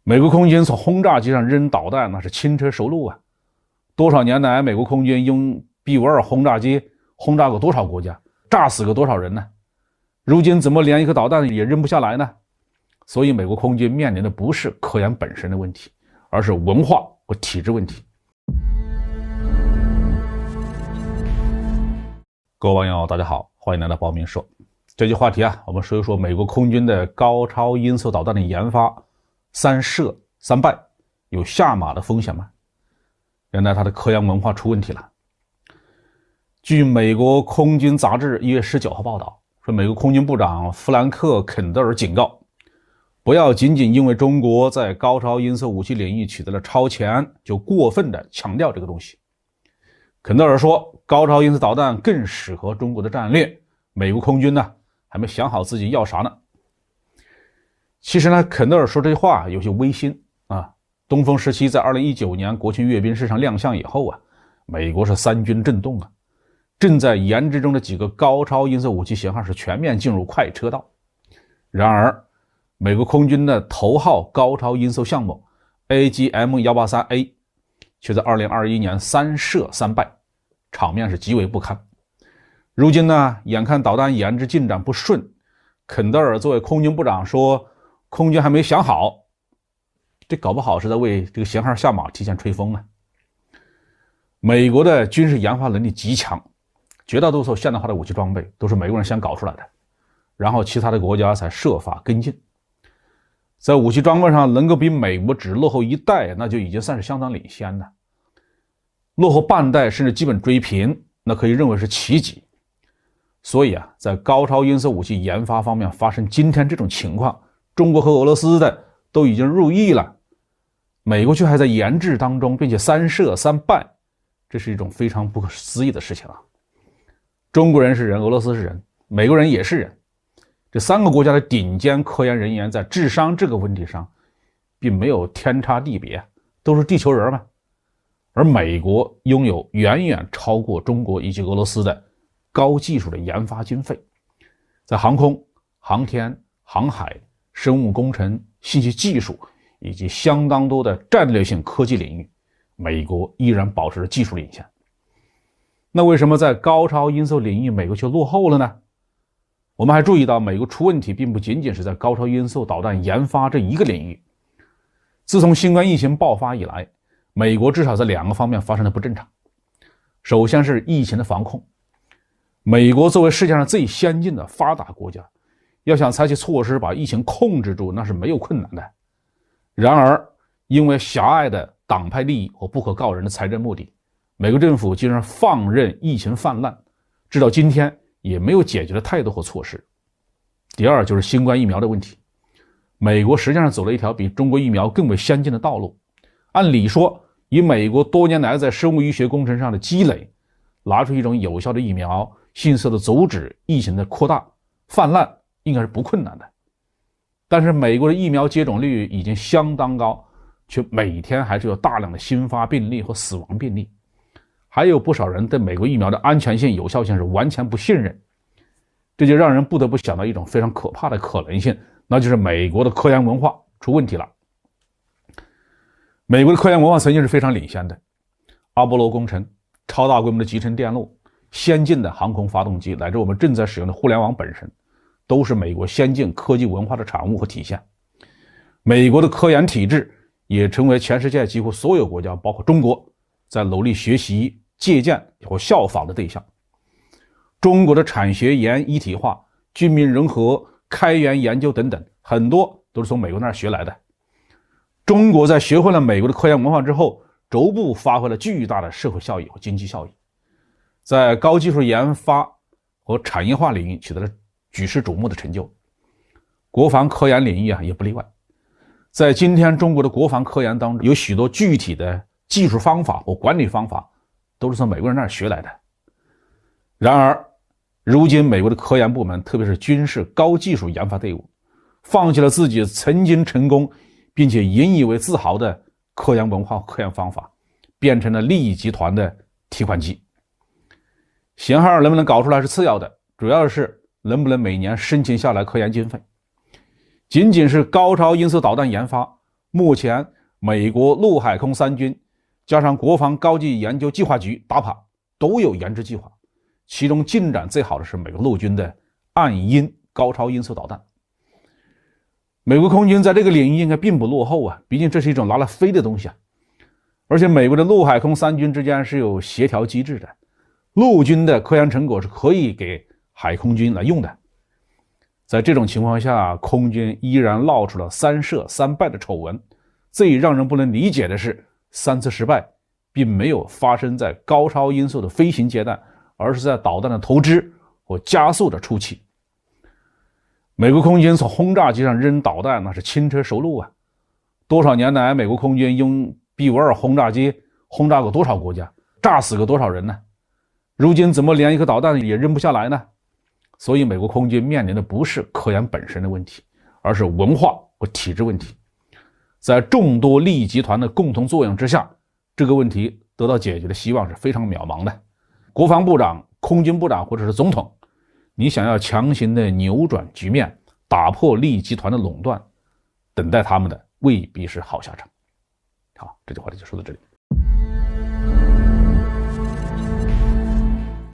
美国空军从轰炸机上扔导弹，那是轻车熟路啊！多少年来，美国空军用 B-52轰炸机轰炸过多少国家，炸死过多少人呢？如今怎么连一颗导弹也扔不下来呢？所以，美国空军面临的不是科研本身的问题，而是文化和体制问题。各位网友，大家好，欢迎来到包明说。这期话题我们说一说美国空军的高超音速导弹的研发3射3败，有下马的风险吗？原来它的科研文化出问题了。据美国空军杂志1月19号报道，说美国空军部长弗兰克·肯德尔警告，不要仅仅因为中国在高超音速武器领域取得了超前，就过分的强调这个东西。肯德尔说，高超音速导弹更适合中国的战略，美国空军呢还没想好自己要啥呢。其实呢，肯德尔说这句话有些违心啊。东风17在2019年国庆阅兵式上亮相以后美国是3军震动正在研制中的几个高超音速武器型号是全面进入快车道。然而，美国空军的头号高超音速项目 AGM-183A 却在2021年3射3败，场面是极为不堪。如今呢，眼看导弹研制进展不顺，肯德尔作为空军部长说，空军还没想好，这搞不好是在为这个型号下马提前吹风呢。美国的军事研发能力极强，绝大多数现代化的武器装备都是美国人先搞出来的，然后其他的国家才设法跟进。在武器装备上能够比美国只落后一代，那就已经算是相当领先了。落后半代甚至基本追平，那可以认为是奇迹。所以在高超音速武器研发方面发生今天这种情况，中国和俄罗斯的都已经入役了，美国却还在研制当中，并且3射3败，这是一种非常不可思议的事情中国人是人，俄罗斯是人，美国人也是人，这3个国家的顶尖科研人员在智商这个问题上并没有天差地别，都是地球人嘛。而美国拥有远远超过中国以及俄罗斯的高技术的研发经费，在航空、航天、航海、生物工程、信息技术以及相当多的战略性科技领域，美国依然保持着技术领先。那为什么在高超音速领域美国却落后了呢？我们还注意到，美国出问题并不仅仅是在高超音速导弹研发这一个领域。自从新冠疫情爆发以来，美国至少在2个方面发生了不正常。首先是疫情的防控。美国作为世界上最先进的发达国家，要想采取措施把疫情控制住，那是没有困难的。然而，因为狭隘的党派利益和不可告人的财政目的，美国政府竟然放任疫情泛滥，直到今天也没有解决的态度和措施。第二就是新冠疫苗的问题。美国实际上走了一条比中国疫苗更为先进的道路。按理说，以美国多年来在生物医学工程上的积累，拿出一种有效的疫苗，迅速的阻止疫情的扩大泛滥，应该是不困难的。但是美国的疫苗接种率已经相当高，却每天还是有大量的新发病例和死亡病例，还有不少人对美国疫苗的安全性有效性是完全不信任。这就让人不得不想到一种非常可怕的可能性，那就是美国的科研文化出问题了。美国的科研文化曾经是非常领先的，阿波罗工程、超大规模的集成电路、先进的航空发动机，乃至我们正在使用的互联网本身，都是美国先进科技文化的产物和体现。美国的科研体制也成为全世界几乎所有国家，包括中国，在努力学习、借鉴或效仿的对象。中国的产学研一体化、军民融合、开源研究等等，很多都是从美国那儿学来的。中国在学会了美国的科研文化之后，逐步发挥了巨大的社会效益和经济效益，在高技术研发和产业化领域取得了举世瞩目的成就。国防科研领域也不例外。在今天中国的国防科研当中，有许多具体的技术方法和管理方法都是从美国人那儿学来的。然而，如今美国的科研部门，特别是军事高技术研发队伍，放弃了自己曾经成功并且引以为自豪的科研文化和科研方法，变成了利益集团的提款机。型号能不能搞出来是次要的，主要是能不能每年申请下来科研经费。仅仅是高超音速导弹研发，目前美国陆海空三军加上国防高级研究计划局DARPA都有研制计划，其中进展最好的是美国陆军的暗音高超音速导弹。美国空军在这个领域应该并不落后啊，毕竟这是一种拿来飞的东西啊。而且美国的陆海空三军之间是有协调机制的，陆军的科研成果是可以给海空军来用的。在这种情况下，空军依然闹出了3射3败的丑闻。最让人不能理解的是，3次失败并没有发生在高超音速的飞行阶段，而是在导弹的投掷和加速的初期。美国空军从轰炸机上扔导弹那是轻车熟路啊，多少年来美国空军用 B-52 轰炸机轰炸过多少国家，炸死过多少人呢？如今怎么连一颗导弹也扔不下来呢？所以美国空军面临的不是科研本身的问题，而是文化和体制问题。在众多利益集团的共同作用之下，这个问题得到解决的希望是非常渺茫的。国防部长、空军部长或者是总统，你想要强行的扭转局面，打破利益集团的垄断，等待他们的未必是好下场。好，这句话就说到这里。